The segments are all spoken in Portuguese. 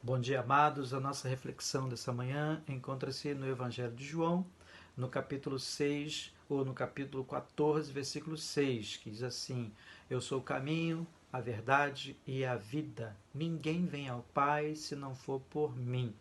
Bom dia, amados. A nossa reflexão dessa manhã encontra-se no Evangelho de João, no capítulo 6, ou no capítulo 14, versículo 6, que diz assim: Eu sou o caminho, a verdade e a vida. Ninguém vem ao Pai se não for por mim.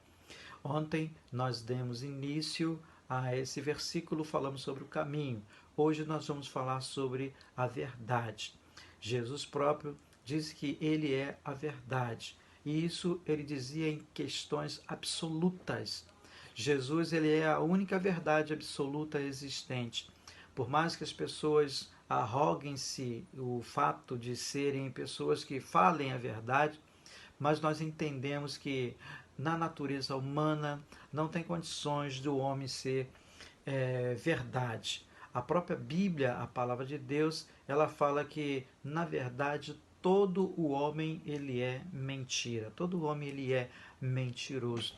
Ontem nós demos início a esse versículo, falamos sobre o caminho. Hoje nós vamos falar sobre a verdade. Jesus próprio diz que ele é a verdade. E isso ele dizia em questões absolutas. Jesus ele é a única verdade absoluta existente. Por mais que as pessoas arroguem-se o fato de serem pessoas que falem a verdade, mas nós entendemos que na natureza humana não tem condições do homem ser verdade. A própria Bíblia, a palavra de Deus, ela fala que, na verdade, todo o homem ele é mentira, todo o homem ele é mentiroso.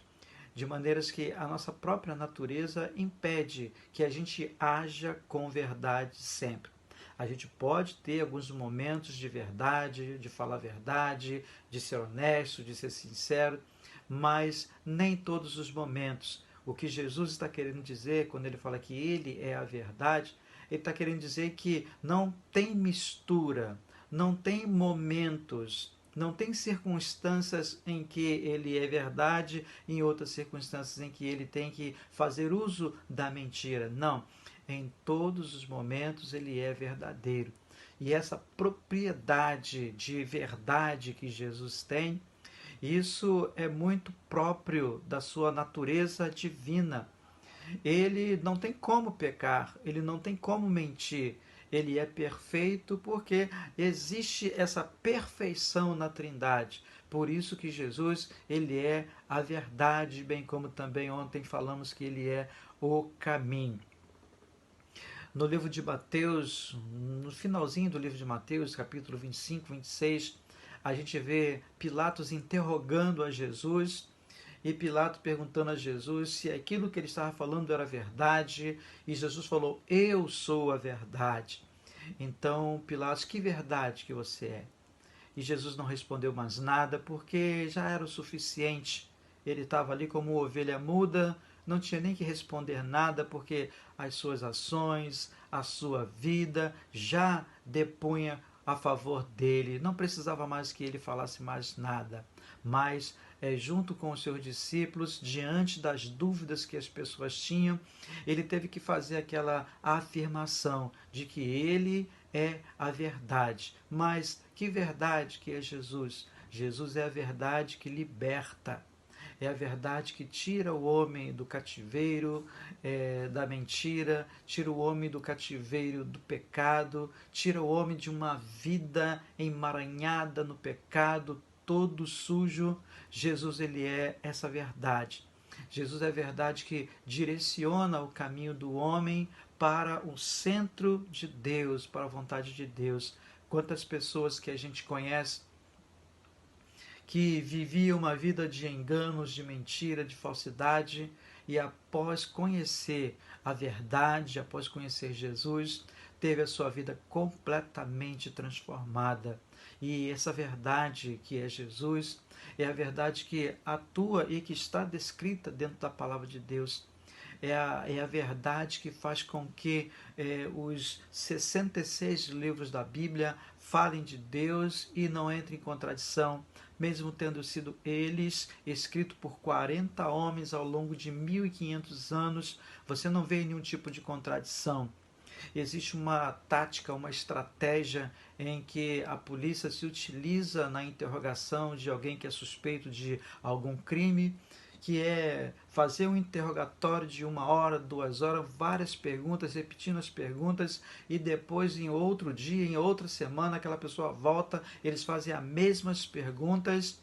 De maneiras que a nossa própria natureza impede que a gente haja com verdade sempre. A gente pode ter alguns momentos de verdade, de falar a verdade, de ser honesto, de ser sincero, mas nem todos os momentos. O que Jesus está querendo dizer quando ele fala que ele é a verdade, ele está querendo dizer que não tem mistura, não tem momentos, não tem circunstâncias em que ele é verdade, em outras circunstâncias em que ele tem que fazer uso da mentira. Não. Em todos os momentos ele é verdadeiro. E essa propriedade de verdade que Jesus tem, isso é muito próprio da sua natureza divina. Ele não tem como pecar, ele não tem como mentir. Ele é perfeito porque existe essa perfeição na Trindade. Por isso que Jesus, ele é a verdade, bem como também ontem falamos que ele é o caminho. No livro de Mateus, no finalzinho do livro de Mateus, capítulo 25, 26, a gente vê Pilatos interrogando a Jesus e Pilatos perguntando a Jesus se aquilo que ele estava falando era verdade, e Jesus falou: Eu sou a verdade. Então, Pilatos, que verdade que você é? E Jesus não respondeu mais nada, porque já era o suficiente. Ele estava ali como ovelha muda, não tinha nem que responder nada, porque as suas ações, a sua vida já depunha a favor dele. Não precisava mais que ele falasse mais nada. Mas, junto com os seus discípulos, diante das dúvidas que as pessoas tinham, ele teve que fazer aquela afirmação de que ele é a verdade. Mas que verdade que é Jesus? Jesus é a verdade que liberta. É a verdade que tira o homem do cativeiro da mentira, tira o homem do cativeiro do pecado, tira o homem de uma vida emaranhada no pecado, todo sujo. Jesus, ele é essa verdade. Jesus é a verdade que direciona o caminho do homem para o centro de Deus, para a vontade de Deus. Quantas pessoas que a gente conhece que viviam uma vida de enganos, de mentira, de falsidade, e após conhecer a verdade, após conhecer Jesus, teve a sua vida completamente transformada. E essa verdade que é Jesus é a verdade que atua e que está descrita dentro da palavra de Deus. É a verdade que faz com que os 66 livros da Bíblia falem de Deus e não entrem em contradição, mesmo tendo sido eles escritos por 40 homens ao longo de 1500 anos, você não vê nenhum tipo de contradição. Existe uma tática, uma estratégia em que a polícia se utiliza na interrogação de alguém que é suspeito de algum crime, que é fazer um interrogatório de 1 hora, 2 horas, várias perguntas, repetindo as perguntas, e depois em outro dia, em outra semana, aquela pessoa volta, eles fazem as mesmas perguntas,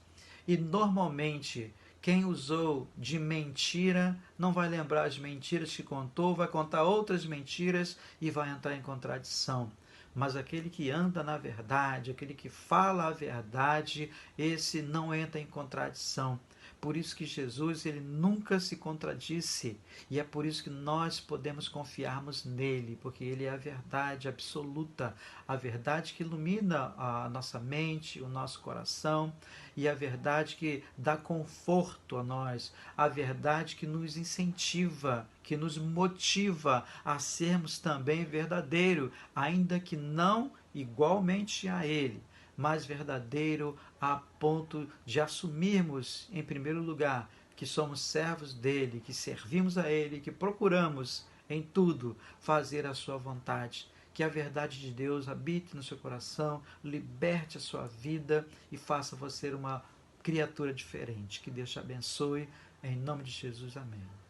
e normalmente quem usou de mentira não vai lembrar as mentiras que contou, vai contar outras mentiras e vai entrar em contradição. mas aquele que anda na verdade, aquele que fala a verdade, esse não entra em contradição. Por isso que Jesus, ele nunca se contradisse, e é por isso que nós podemos confiarmos nele, porque ele é a verdade absoluta, a verdade que ilumina a nossa mente, o nosso coração, e a verdade que dá conforto a nós, a verdade que nos incentiva, que nos motiva a sermos também verdadeiro, ainda que não igualmente a ele, mas verdadeiro a ponto de assumirmos, em primeiro lugar, que somos servos dele, que servimos a ele, que procuramos em tudo fazer a sua vontade. Que a verdade de Deus habite no seu coração, liberte a sua vida e faça você uma criatura diferente. Que Deus te abençoe. Em nome de Jesus, amém.